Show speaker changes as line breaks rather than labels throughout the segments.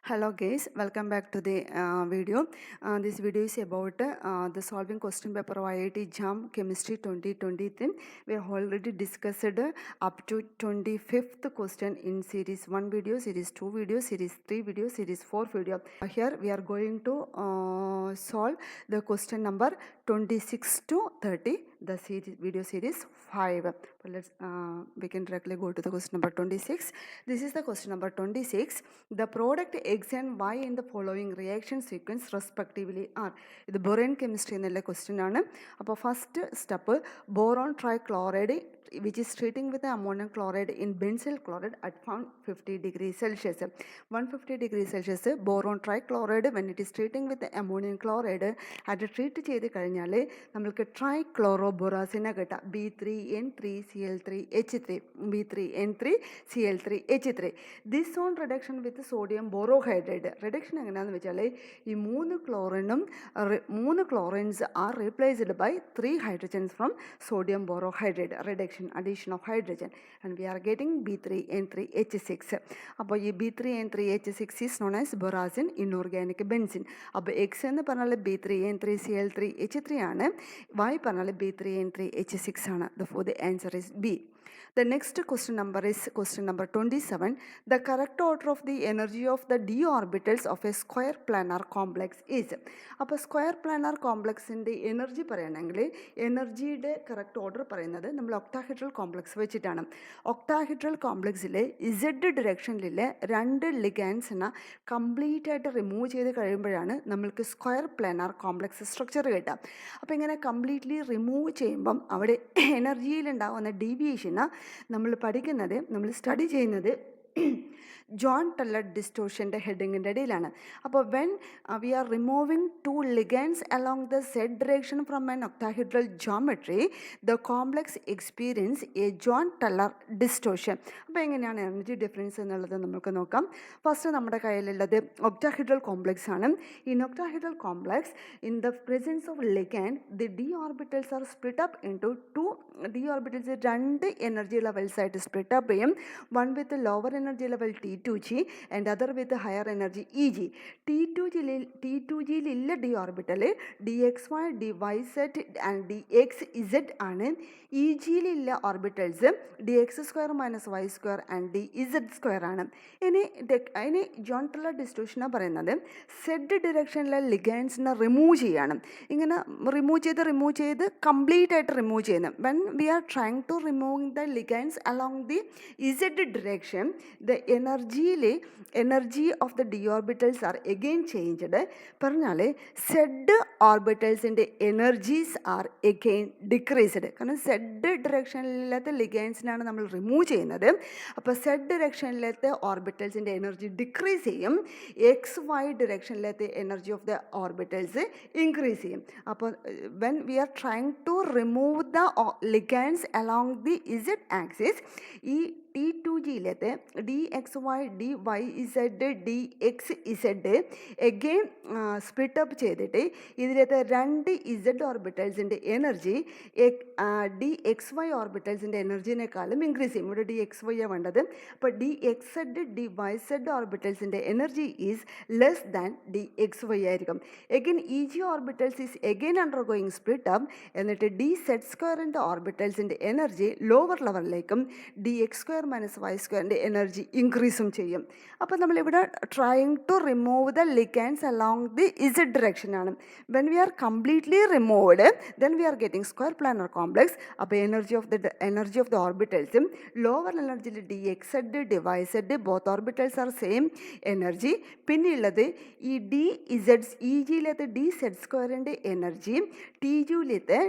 Hello guys, welcome back to the video. This video is about the solving question paper of IIT JAM Chemistry 2020. We have already discussed up to 25th question in series 1 video, series 2 video, series 3 video, series 4 video. Here we are going to solve the question number 26 to 30, the video series 5. Let's we can directly go to the question number 26. This is the question number 26. The product X and Y in the following reaction sequence respectively are. ഇത് ബൊറൈൻ chemistry എന്നുള്ള question ആണ്. അപ്പോൾ first step boron trichloride which is treating with the ammonium chloride in benzyl chloride at 150 degrees Celsius. 150 degrees Celsius boron trichloride when it is treating with the ammonium chloride at treat ചെയ്ത് കഴിഞ്ഞാൽ നമ്മൾക്ക് ട്രൈക്ലോറോബൊറാസിനെ കിട്ടാം. B3N3Cl3H3 B3N3Cl3H3. This on reduction with sodium borohydride. Reduction എങ്ങനെയാണെന്ന് വെച്ചാൽ ഈ മൂന്ന് chlorines are replaced by 3 hydrogens from sodium borohydride. Reduction addition of hydrogen and we are getting B3N3H6. അപ്പോൾ ഈ B3N3H6 is known as borazine inorganic benzene. അപ്പോൾ X എന്ന് പറഞ്ഞാൽ B3N3Cl3H3 ആണ്, Y പറഞ്ഞാൽ B3N3H6 ആണ്. The answer is B. The next question number is question number 27. The correct order of the energy of the d orbitals of a square planar complex is. അപ്പോൾ square planar കോംപ്ലക്സിൻ്റെ energy പറയുകയാണെങ്കിൽ എനർജിയുടെ correct order പറയുന്നത് നമ്മൾ octahedral complex വെച്ചിട്ടാണ്. Octahedral കോംപ്ലക്സിലെ Z ഡിറക്ഷനിലെ 2 ലിഗാൻസിനെ complete ആയിട്ട് remove ചെയ്ത് കഴിയുമ്പോഴാണ് നമ്മൾക്ക് സ്ക്വയർ പ്ലാനാർ കോംപ്ലക്സ് സ്ട്രക്ചർ കിട്ടുക. അപ്പോൾ ഇങ്ങനെ കംപ്ലീറ്റ്ലി റിമൂവ് ചെയ്യുമ്പം അവിടെ എനർജിയിലുണ്ടാകുന്ന ഡീവിയേഷന് നമ്മൾ സ്റ്റഡി ചെയ്യുന്നത് ജോൺ ടെല്ലർ ഡിസ്റ്റോർഷൻ്റെ ഹെഡിങ്ങിൻ്റെ ഇടയിലാണ്. അപ്പോൾ when we are removing 2 ligands along the z direction from an octahedral geometry, the complex experience a John Teller distortion. അപ്പോൾ എങ്ങനെയാണ് എനർജി ഡിഫറൻസ് എന്നുള്ളത് നമുക്ക് നോക്കാം. ഫസ്റ്റ് നമ്മുടെ കയ്യിലുള്ളത് ഒക്ടാഹെഡ്രൽ കോംപ്ലക്സ് ആണ്. In octahedral complex in the presence of ligand the d orbitals are split up into 2 d orbitals. 2 energy levels ആയിട്ട് split up ചെയ്യും. One with lower energy level T2G and other with higher energy EG. T2Gയിലുള്ള d orbital dxy dyz and dxz ആണ്. EGയിലുള്ള orbitals dx² - y² and dz² ആണ്. ഇനി John teller ഡിസ്റ്റോർഷനാണ് പറയുന്നത് Z ഡിറക്ഷനിലെ ലിഗാൻസിനെ remove ചെയ്യണം. ഇങ്ങനെ remove ചെയ്ത് complete ആയിട്ട് remove ചെയ്യുന്നത്. When we are trying to remove the ligands along the z direction the energy of the d orbitals are again changed. പറഞ്ഞാൽ z ഓർബിറ്റൽസിൻ്റെ എനർജീസ് ആർ എഗെയിൻ ഡിക്രീസ്ഡ്. കാരണം z ഡിറക്ഷനിലത്തെ ലിഗാൻസിനാണ് നമ്മൾ റിമൂവ് ചെയ്യുന്നത്. അപ്പോൾ സെഡ് ഡിറക്ഷനിലത്തെ ഓർബിറ്റൽസിൻ്റെ എനർജി ഡിക്രീസ് ചെയ്യും. XY ഡിറക്ഷനിലത്തെ energy of the orbitals increase ചെയ്യും. അപ്പോൾ when we are trying to remove the ligands along the z axis, ഈ T2Gയിലത്തെ DXY DYZ DXZ again split up ചെയ്തിട്ട് ഇതിലത്തെ 2 ഇസഡ് ഓർബിറ്റൽസിൻ്റെ എനർജി DXY ഓർബിറ്റൽസിൻ്റെ എനർജിനേക്കാളും ഇൻക്രീസ് ചെയ്യും. ഇവിടെ DXY വേണ്ടത്. അപ്പോൾ DXZ DYZ ഓർബിറ്റൽസിൻ്റെ energy is less than DXY ആയിരിക്കും. Again EG orbitals is again undergoing split up. എന്നിട്ട് DZ² ഓർബിറ്റൽസിൻ്റെ എനർജി ലോവർ ലെവലിലേക്കും DX² - y² എനർജി ഇൻക്രീസും ചെയ്യും. അപ്പോൾ നമ്മളിവിടെ trying to remove the ligands along the z direction ആണ്. When we are completely removed then we are getting square planar complex. അപ്പോൾ energy of the ഓർബിറ്റൽസും ലോവർ എനർജിയിൽ DXZ DYZ both orbitals are same energy. പിന്നെയുള്ളത് ഈ EGയിലത്തെ DZ² energy T2യിലത്തെ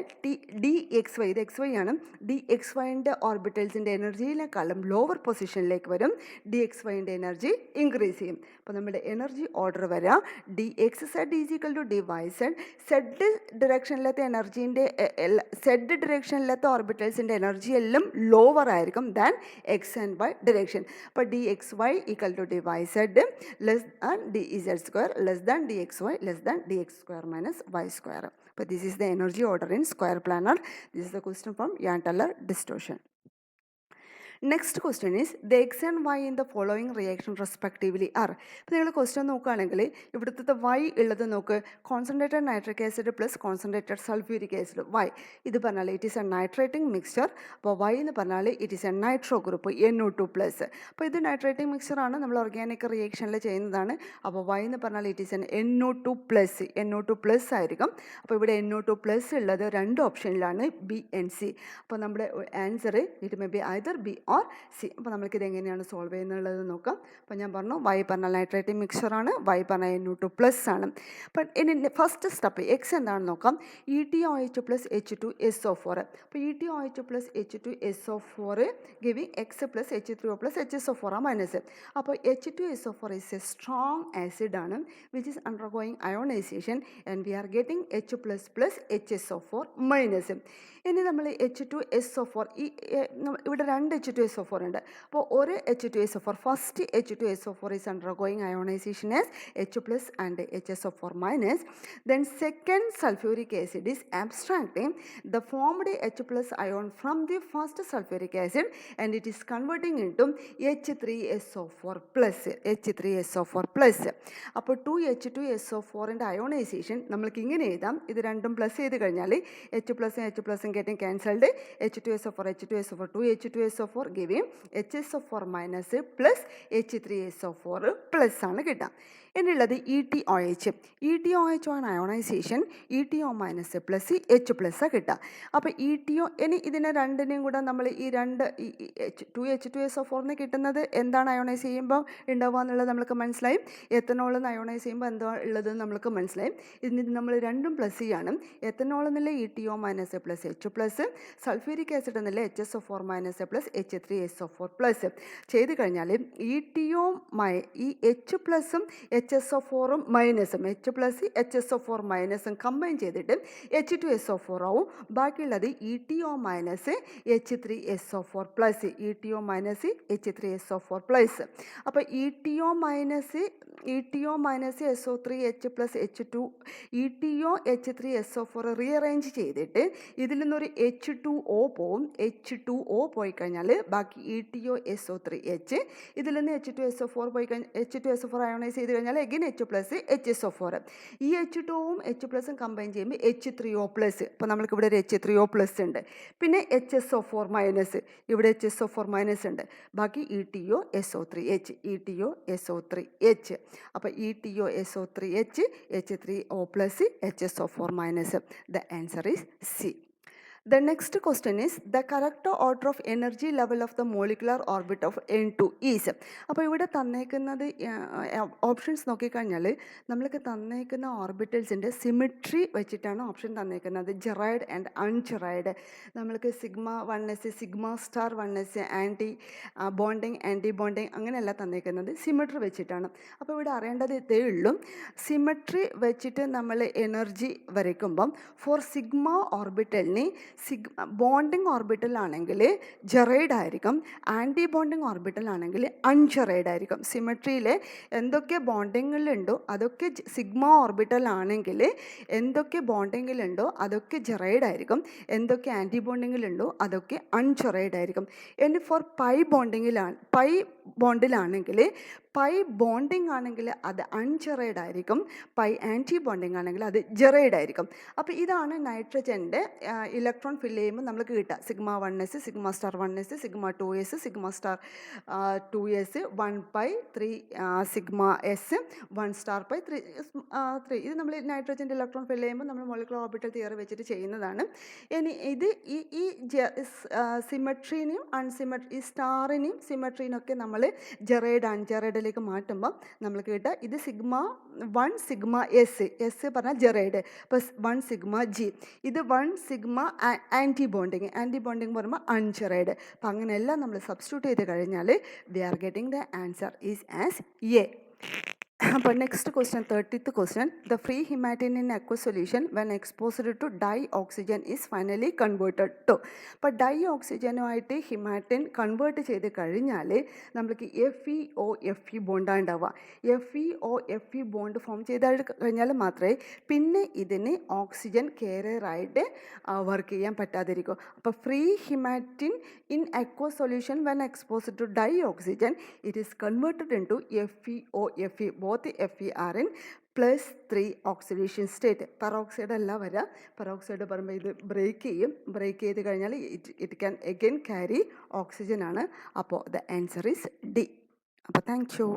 DXY, ഇത് XY ആണ്, DXYൻ്റെ ഓർബിറ്റൽസിൻ്റെ എനർജിയിലേക്കാളും ലോവർ പൊസിഷനിലേക്ക് വരും. DXYൻ്റെ എനർജി ഇൻക്രീസ് ചെയ്യും. അപ്പോൾ നമ്മുടെ എനർജി ഓർഡർ വരാം DXZ = DYZ. സെഡ് ഡിറക്ഷനിലത്തെ ഓർബിറ്റൽസിൻ്റെ എനർജി എല്ലാം ലോവർ ആയിരിക്കും than X and Y direction. അപ്പോൾ DXY = DYZ less than DZ² less than DXY less than DX² - y². അപ്പോൾ this is the energy order in square planar. This is the question from Jahn-Teller distortion. Next question is the X and Y in the following reaction respectively are. ഇപ്പോൾ നിങ്ങൾ question നോക്കുകയാണെങ്കിൽ ഇവിടുത്തെ Y ഉള്ളത് നോക്ക്, concentrated nitric acid plus concentrated sulphuric acid Y. ഇത് പറഞ്ഞാൽ it is a nitrating mixture. അപ്പോൾ Y എന്ന് പറഞ്ഞാൽ it is a nitro group NO2 plus. അപ്പോൾ ഇത് നൈട്രേറ്റിംഗ് മിക്സ്ചറാണ്, നമ്മൾ ഓർഗാനിക് റിയാക്ഷനിൽ ചെയ്യുന്നതാണ്. അപ്പോൾ വൈ എന്ന് പറഞ്ഞാൽ it is N NO2 plus, NO2 plus ആയിരിക്കും. അപ്പോൾ ഇവിടെ NO2 പ്ലസ് ഉള്ളത് രണ്ട് ഓപ്ഷനിലാണ്, B and C. അപ്പോൾ നമ്മുടെ answer it may be either B or C. അപ്പോൾ നമ്മൾക്കിത് എങ്ങനെയാണ് സോൾവ് ചെയ്യുന്നുള്ളത് നോക്കാം. അപ്പോൾ ഞാൻ പറഞ്ഞു വൈ പറഞ്ഞാൽ നൈട്രേറ്റിംഗ് മിക്സ്ചറാണ്, വൈ പറഞ്ഞാൽ NO2 പ്ലസ് ആണ്. അപ്പം ഇനി ഫസ്റ്റ് സ്റ്റെപ്പ് എക്സ് എന്താണെന്ന് നോക്കാം. ETOH plus H2SO4. അപ്പോൾ ETOH plus H2SO4 giving x plus H3O plus HSO4 minus. അപ്പോൾ H2SO4 is a strong acid ആണ് which is undergoing ionisation and we are getting H plus plus HSO4 minus. ഇനി നമ്മൾ H2SO4 ഇവിടെ രണ്ട് H2SO4 ഉണ്ട്. അപ്പോൾ ഒരു H2SO4 first H2SO4 is undergoing ionisation as H plus and HSO4 minus. Then second sulphuric acid is abstracting the formed H plus ion from the first sulfuric acid and it is converting into H3SO4 plus. H3SO4 plus. അപ്പോൾ 2H2SO4ൻ്റെ ionisation നമ്മൾക്ക് ഇങ്ങനെ എഴുതാം. ഇത് രണ്ടും plus ചെയ്ത് കഴിഞ്ഞാൽ H പ്ലസും H പ്ലസും getting cancelled. H2SO4 H2SO4 2H2SO4 giving HSO4 minus plus H3SO4 plus ആണ് കിട്ടുക. ഇനിയുള്ളത് ETOH ആണ് ionisation, ETO minus plus H plus കിട്ടുക. അപ്പോൾ ETO ഇനി ഇതിനെ രണ്ടിനെയും കൂടെ നമ്മൾ ഈ രണ്ട് 2H2SO4 കിട്ടുന്നത് എന്താണ് അയോണൈസ് ചെയ്യുമ്പോൾ ഉണ്ടാവുക എന്നുള്ളത് നമ്മൾക്ക് മനസ്സിലായി. എത്തനോളിൽ നിന്ന് അയോണൈസ് ചെയ്യുമ്പോൾ എന്താ ഉള്ളത് നമ്മൾക്ക് മനസ്സിലായി. ഇതിന് നമ്മൾ രണ്ടും പ്ലസ് ചെയ്യാണ്. എത്തനോളിൽ നിന്നുള്ള ETO minus plus H plus, sulphuric acid എന്നുള്ള HSO4 minus plus H3SO4 plus ചെയ്ത് കഴിഞ്ഞാൽ ETO ഈ H പ്ലസും HSO4 മൈനസും H പ്ലസ് HSO4 മൈനസും കമ്പൈൻ ചെയ്തിട്ട് H2SO4 ആവും. ബാക്കിയുള്ളത് ETO minus H3SO4 plus, ETO minus H3SO4 plus. അപ്പോൾ ETO minus SO3H plus H2 ETO H3SO4 rearrange ചെയ്തിട്ട് ഇതിൽ നിന്നൊരു H2O പോവും. H2O പോയി കഴിഞ്ഞാൽ ബാക്കി ETO SO3H, ഇതിൽ നിന്ന് H2SO4 പോയി കഴിഞ്ഞാൽ H2SO4 അയോണൈസ് ചെയ്ത് കഴിഞ്ഞാൽ എഗിൻ H പ്ലസ് HSO4. ഈ H2Oവും H പ്ലസും കമ്പൈൻ ചെയ്യുമ്പോൾ H3O പ്ലസ്. അപ്പോൾ നമ്മൾക്ക് ഇവിടെ ഒരു H3O പ്ലസ് ഉണ്ട്. പിന്നെ HSO4 മൈനസ്, ഇവിടെ HSO4 മൈനസ് ഉണ്ട്. ബാക്കി ETO SO3H, ETO SO3H. അപ്പോൾ ETO SO3H H3O plus HSO4 minus. The answer is C. The next question is the correct order of energy level of the molecular orbit of N2 is. അപ്പോൾ ഇവിടെ തന്നേക്കുന്നത് options നോക്കിക്കഴിഞ്ഞാൽ നമ്മൾക്ക് തന്നേക്കുന്ന ഓർബിറ്റൽസിൻ്റെ symmetry വെച്ചിട്ടാണ് option തന്നേക്കുന്നത്. ജെറൈഡ് and അൺജെറൈഡ്. നമ്മൾക്ക് σ1s σ*1s anti bonding anti bonding അങ്ങനെയല്ല തന്നേക്കുന്നത്, symmetry വെച്ചിട്ടാണ്. അപ്പോൾ ഇവിടെ അറിയേണ്ടത് ഇതേ ഉള്ളൂ. സിമിട്രി വെച്ചിട്ട് നമ്മൾ എനർജി വരയ്ക്കുമ്പം ഫോർ സിഗ്മ ഓർബിറ്റലിന് ബോണ്ടിങ് ഓർബിറ്റൽ ആണെങ്കിൽ ജെറൈഡ് ആയിരിക്കും, ആൻറ്റി ബോണ്ടിങ് ഓർബിറ്റൽ ആണെങ്കിൽ അൺജെറൈഡ് ആയിരിക്കും. സിമെട്രിയിൽ എന്തൊക്കെ ബോണ്ടിങ്ങിലുണ്ടോ അതൊക്കെ സിഗ്മ ഓർബിറ്റൽ ആണെങ്കിൽ എന്തൊക്കെ ബോണ്ടിങ്ങിലുണ്ടോ അതൊക്കെ ജെറൈഡ് ആയിരിക്കും, എന്തൊക്കെ ആൻറ്റി ബോണ്ടിങ്ങിലുണ്ടോ അതൊക്കെ അൺജെറൈഡ് ആയിരിക്കും. ഇനി ഫോർ പൈ ബോണ്ടിലാണെങ്കിൽ പൈ ബോണ്ടിങ് ആണെങ്കിൽ അത് അൺജെറൈഡ് ആയിരിക്കും, പൈ ആൻറ്റി ബോണ്ടിങ് ആണെങ്കിൽ അത് ജെറൈഡ് ആയിരിക്കും. അപ്പോൾ ഇതാണ് നൈട്രജൻ്റെ ഇലക്ട്രോൺ ഫില്ല് ചെയ്യുമ്പോൾ നമുക്ക് കിട്ടുക. σ1s σ*1s σ2s σ*2s 1/3 σs 1*3 ഇത് നമ്മൾ നൈട്രജൻ്റെ ഇലക്ട്രോൺ ഫില്ല് ചെയ്യുമ്പോൾ നമ്മൾ മോളിക്കുലർ ഓർബിറ്റൽ തിയറി വെച്ചിട്ട് ചെയ്യുന്നതാണ്. ഇനി ഇത് ഈ സിമെട്രീനെയും ഈ സ്റ്റാറിനെയും സിമെട്രീനൊക്കെ നമ്മൾ ജെറൈഡ് അൺജെറൈഡിലേക്ക് മാറ്റുമ്പം നമ്മൾക്ക് കിട്ടുക ഇത് σ1 σs പറഞ്ഞാൽ ജെറൈഡ് പ്ലസ് 1 σg, ഇത് 1 സിഗ്മ ആൻറ്റി ബോണ്ടിങ് പറയുമ്പോൾ അൺജെറൈഡ്. അപ്പം അങ്ങനെയെല്ലാം നമ്മൾ സബ്സ്റ്റിറ്റ്യൂട്ട് ചെയ്ത് കഴിഞ്ഞാൽ we are getting the answer is as A. അപ്പോൾ next question 30th question the free haematin in aqueous solution when exposed to dioxygen is finally converted to. അപ്പോൾ ഡൈ ഓക്സിജനുമായിട്ട് ഹിമാറ്റിൻ കൺവേർട്ട് ചെയ്ത് കഴിഞ്ഞാൽ നമ്മൾക്ക് FeO ബോണ്ടാണ് ഉണ്ടാവുക. FeO ബോണ്ട് ഫോം ചെയ്ത് കഴിഞ്ഞാൽ മാത്രമേ പിന്നെ ഇതിന് ഓക്സിജൻ കാരിയറായിട്ട് വർക്ക് ചെയ്യാൻ പറ്റാതിരിക്കും. അപ്പോൾ free haematin in aqueous solution when exposed to dioxygen it is converted into FeO. both Fe are in +3 oxidation state. Peroxide അല്ല വരിക. പെറോക്സൈഡ് പറയുമ്പോൾ ഇത് ബ്രേക്ക് ചെയ്ത് കഴിഞ്ഞാൽ it can again carry oxygen ആണ്. അപ്പോൾ ദ ആൻസർ ഈസ് ഡി. അപ്പോൾ thank U.